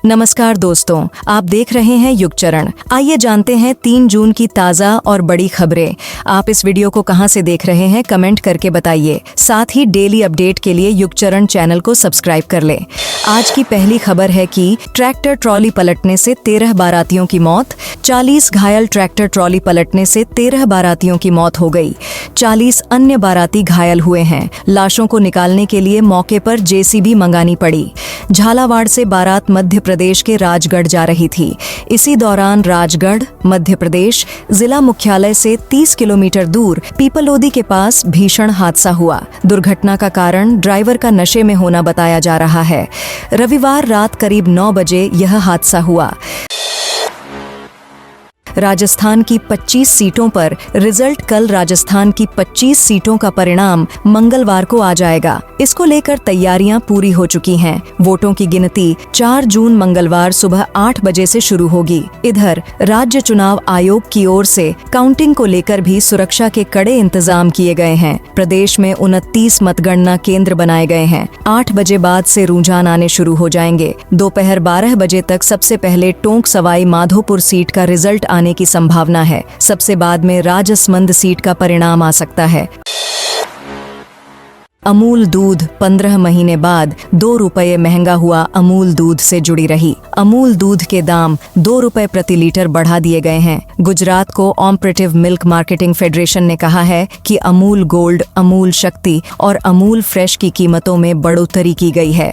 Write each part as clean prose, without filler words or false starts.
नमस्कार दोस्तों, आप देख रहे हैं युग चरण। आइए जानते हैं 3 जून की ताज़ा और बड़ी खबरें। आप इस वीडियो को कहां से देख रहे हैं कमेंट करके बताइए। साथ ही डेली अपडेट के लिए युग चरण चैनल को सब्सक्राइब कर लें। आज की पहली खबर है कि ट्रैक्टर ट्रॉली पलटने से 13 बारातियों की मौत, 40 घायल। ट्रैक्टर ट्रॉली पलटने से 13 बारातियों की मौत हो गई, 40 अन्य बाराती घायल हुए हैं। लाशों को निकालने के लिए मौके पर जेसीबी मंगानी पड़ी। झालावाड़ से बारात मध्य प्रदेश के राजगढ़ जा रही थी। इसी दौरान राजगढ़, मध्य प्रदेश जिला मुख्यालय से 30 किलोमीटर दूर पीपलोदी के पास भीषण हादसा हुआ। दुर्घटना का कारण ड्राइवर का नशे में होना बताया जा रहा है। रविवार रात करीब 9 बजे यह हादसा हुआ। राजस्थान की 25 सीटों पर रिजल्ट कल। राजस्थान की 25 सीटों का परिणाम मंगलवार को आ जाएगा। इसको लेकर तैयारियां पूरी हो चुकी हैं। वोटों की गिनती 4 जून मंगलवार सुबह 8 बजे से शुरू होगी। इधर राज्य चुनाव आयोग की ओर से काउंटिंग को लेकर भी सुरक्षा के कड़े इंतजाम किए गए हैं। प्रदेश में 29 मतगणना केंद्र बनाए गए हैं। 8 बजे बाद से रुझान आने शुरू हो जाएंगे। दोपहर 12 बजे तक सबसे पहले टोंक सवाई माधोपुर सीट का रिजल्ट आने की संभावना है। सबसे बाद में राजसमंद सीट का परिणाम आ सकता है। अमूल दूध 15 महीने बाद 2 रुपये महंगा हुआ। अमूल दूध से जुड़ी रही। अमूल दूध के दाम 2 रुपये प्रति लीटर बढ़ा दिए गए हैं। Gujarat co operative milk marketing federation ने कहा है कि अमूल गोल्ड, अमूल शक्ति और अमूल फ्रेश की कीमतों में बढ़ोतरी की गई है।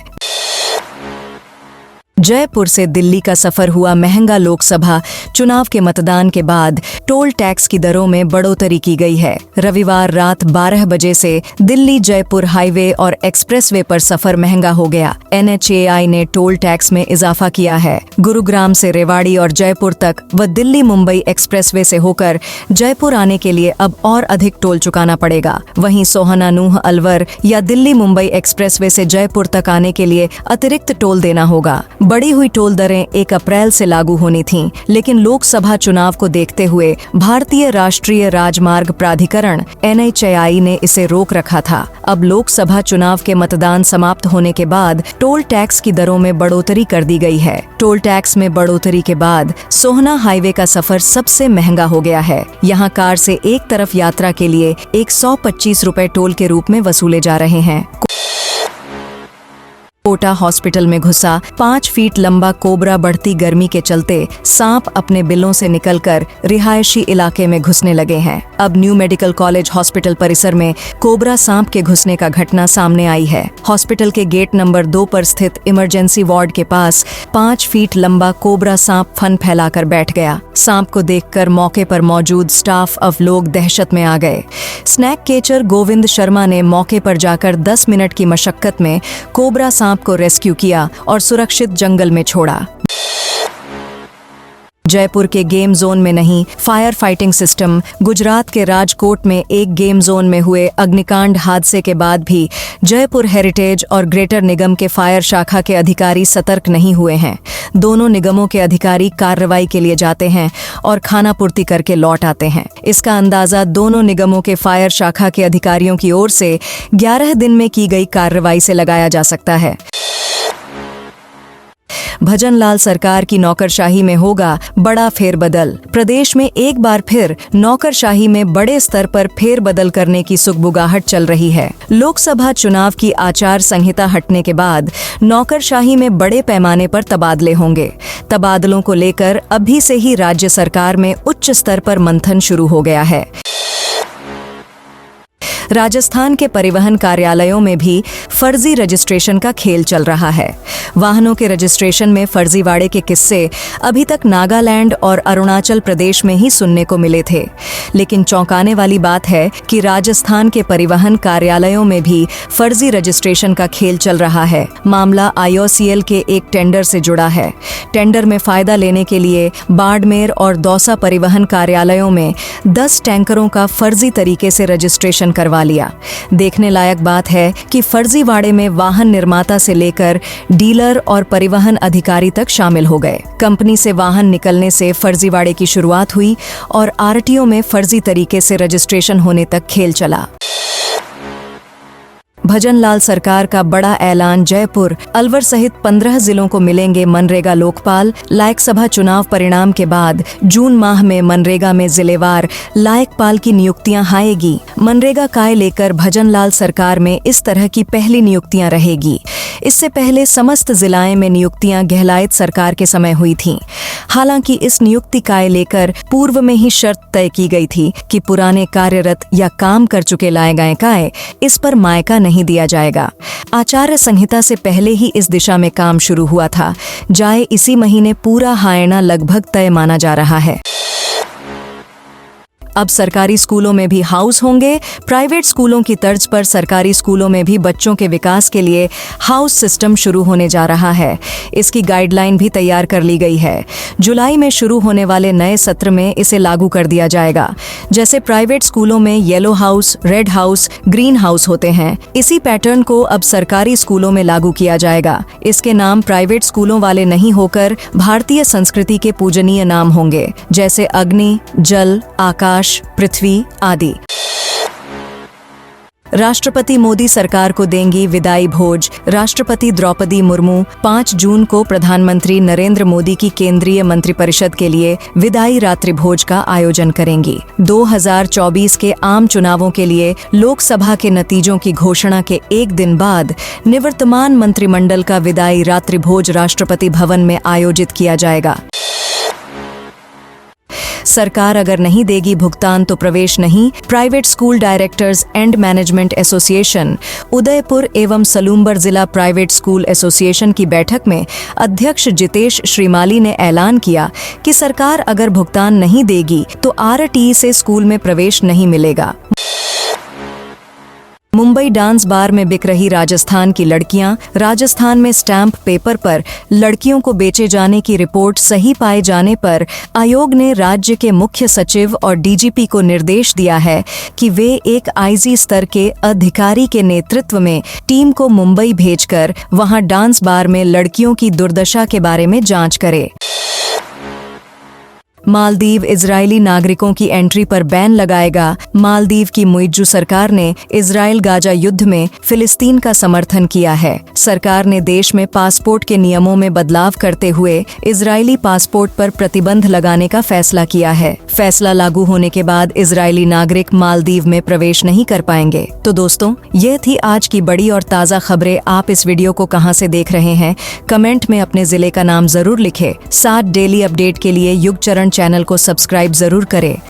जयपुर से दिल्ली का सफर हुआ महंगा। लोकसभा चुनाव के मतदान के बाद टोल टैक्स की दरों में बढ़ोतरी की गई है। रविवार रात 12 बजे से दिल्ली जयपुर हाईवे और एक्सप्रेसवे पर सफर महंगा हो गया। NHAI ने टोल टैक्स में इजाफा किया है। गुरुग्राम से रेवाड़ी और जयपुर तक व दिल्ली मुंबई एक्सप्रेसवे से होकर जयपुर आने के लिए अब और अधिक टोल चुकाना पड़ेगा। वहीं सोहना नूह अलवर या दिल्ली मुंबई एक्सप्रेसवे से जयपुर तक आने के लिए अतिरिक्त टोल देना होगा। बढ़ी हुई टोल दरें 1 अप्रैल से लागू होनी थीं, लेकिन लोकसभा चुनाव को देखते हुए भारतीय राष्ट्रीय राजमार्ग प्राधिकरण NHAI ने इसे रोक रखा था। अब लोकसभा चुनाव के मतदान समाप्त होने के बाद टोल टैक्स की दरों में बढ़ोतरी कर दी गई है। टोल टैक्स में बढ़ोतरी के बाद सोहना हाईवे का सफर सबसे महंगा हो गया है। यहाँ कार से एक तरफ यात्रा के लिए 125 रुपए टोल के रूप में वसूले जा रहे हैं। कोटा हॉस्पिटल में घुसा 5 फीट लंबा कोबरा। बढ़ती गर्मी के चलते सांप अपने बिलों से निकलकर रिहायशी इलाके में घुसने लगे हैं। अब न्यू मेडिकल कॉलेज हॉस्पिटल परिसर में कोबरा सांप के घुसने का घटना सामने आई है। हॉस्पिटल के गेट नंबर 2 पर स्थित इमरजेंसी वार्ड के पास 5 फीट लंबा कोबरा सांप फन फैलाकर बैठ गया। सांप को देखकर मौके पर मौजूद स्टाफ अब लोग दहशत में आ गए। स्नैक केचर गोविंद शर्मा ने मौके पर जाकर 10 मिनट की मशक्कत में कोबरा सांप को रेस्क्यू किया और सुरक्षित जंगल में छोड़ा। जयपुर के गेम जोन में नहीं फायर फाइटिंग सिस्टम। गुजरात के राजकोट में एक गेम जोन में हुए अग्निकांड हादसे के बाद भी जयपुर हेरिटेज और ग्रेटर निगम के फायर शाखा के अधिकारी सतर्क नहीं हुए हैं। दोनों निगमों के अधिकारी कार्रवाई के लिए जाते हैं और खानापूर्ति करके लौट आते हैं। इसका अंदाजा दोनों निगमों के फायर शाखा के अधिकारियों की ओर से 11 दिन में की गई कार्रवाई से लगाया जा सकता है। भजनलाल सरकार की नौकरशाही में होगा बड़ा फेरबदल। प्रदेश में एक बार फिर नौकरशाही में बड़े स्तर पर फेरबदल करने की सुगबुगाहट चल रही है। लोकसभा चुनाव की आचार संहिता हटने के बाद नौकरशाही में बड़े पैमाने पर तबादले होंगे। तबादलों को लेकर अभी से ही राज्य सरकार में उच्च स्तर पर मंथन शुरू हो गया है। राजस्थान के परिवहन कार्यालयों में भी फर्जी रजिस्ट्रेशन का खेल चल रहा है। वाहनों के रजिस्ट्रेशन में फर्जीवाड़े के किस्से अभी तक नागालैंड और अरुणाचल प्रदेश में ही सुनने को मिले थे, लेकिन चौंकाने वाली बात है कि राजस्थान के परिवहन कार्यालयों में भी फर्जी रजिस्ट्रेशन का खेल चल रहा है। मामला IOCL के एक टेंडर से जुड़ा है। टेंडर में फायदा लेने के लिए बाड़मेर और दौसा परिवहन कार्यालयों में 10 टैंकरों का फर्जी तरीके से रजिस्ट्रेशन करवा लिया। देखने लायक बात है कि फर्जीवाड़े में वाहन निर्माता से लेकर डीलर और परिवहन अधिकारी तक शामिल हो गए। कंपनी से वाहन निकलने से फर्जीवाड़े की शुरुआत हुई और RTO में फर्जी तरीके से रजिस्ट्रेशन होने तक खेल चला। भजनलाल सरकार का बड़ा ऐलान। जयपुर, अलवर सहित 15 जिलों को मिलेंगे मनरेगा लोकपाल। लायक सभा चुनाव परिणाम के बाद जून माह में मनरेगा में जिलेवार लायकपाल की नियुक्तियां आएगी। मनरेगा काय लेकर भजनलाल सरकार में इस तरह की पहली नियुक्तियां रहेगी। इससे पहले समस्त जिलाएं में नियुक्तियां गहलायत सरकार के समय हुई थीं। हालांकि इस नियुक्ति काय लेकर पूर्व में ही शर्त तय की गई थी कि पुराने कार्यरत या काम कर चुके लाए गए काय इस पर मायका नहीं दिया जाएगा। आचार्य संहिता से पहले ही इस दिशा में काम शुरू हुआ था। जाए इसी महीने पूरा हायना लगभग तय माना जा रहा है। अब सरकारी स्कूलों में भी हाउस होंगे। प्राइवेट स्कूलों की तर्ज पर सरकारी स्कूलों में भी बच्चों के विकास के लिए हाउस सिस्टम शुरू होने जा रहा है। इसकी गाइडलाइन भी तैयार कर ली गई है। जुलाई में शुरू होने वाले नए सत्र में इसे लागू कर दिया जाएगा। जैसे प्राइवेट स्कूलों में yellow house, red house, green house होते हैं, इसी पैटर्न को अब सरकारी स्कूलों में लागू किया जाएगा। इसके नाम प्राइवेट स्कूलों वाले नहीं होकर भारतीय संस्कृति के पूजनीय नाम होंगे, जैसे अग्नि, जल, आकाश, पृथ्वी आदि। राष्ट्रपति मोदी सरकार को देंगी विदाई भोज। राष्ट्रपति द्रौपदी मुर्मू 5 जून को प्रधानमंत्री नरेंद्र मोदी की केंद्रीय मंत्रिपरिषद के लिए विदाई रात्रि भोज का आयोजन करेंगी। 2024 के आम चुनावों के लिए लोकसभा के नतीजों की घोषणा के एक दिन बाद निवर्तमान मंत्रिमंडल का विदाई रात्रि भोज राष्ट्रपति भवन में आयोजित किया जाएगा। सरकार अगर नहीं देगी भुगतान तो प्रवेश नहीं। Private school directors and management association Udaipur एवं सलूम्बर जिला प्राइवेट स्कूल एसोसिएशन की बैठक में अध्यक्ष जितेश श्रीमाली ने ऐलान किया कि सरकार अगर भुगतान नहीं देगी तो आरटीई से स्कूल में प्रवेश नहीं मिलेगा। मुंबई डांस बार में बिक रही राजस्थान की लड़कियां। राजस्थान में स्टैंप पेपर पर लड़कियों को बेचे जाने की रिपोर्ट सही पाए जाने पर आयोग ने राज्य के मुख्य सचिव और डीजीपी को निर्देश दिया है कि वे एक आईजी स्तर के अधिकारी के नेतृत्व में टीम को मुंबई भेजकर वहां डांस बार में लड़कियों की दुर्दशा के बारे में जांच करे। मालदीव इजरायली नागरिकों की एंट्री पर बैन लगाएगा। मालदीव की मुइज्जू सरकार ने इजराइल गाजा युद्ध में फिलिस्तीन का समर्थन किया है। सरकार ने देश में पासपोर्ट के नियमों में बदलाव करते हुए इजरायली पासपोर्ट पर प्रतिबंध लगाने का फैसला किया है। फैसला लागू होने के बाद इजरायली नागरिक मालदीव में प्रवेश नहीं कर पाएंगे। तो दोस्तों, ये थी आज की बड़ी और ताज़ा खबरें। आप इस वीडियो को कहां से देख रहे हैं? कमेंट में अपने जिले का नाम जरूर लिखें। 7 डेली अपडेट के लिए युग चरण चैनल को सब्सक्राइब जरूर करें।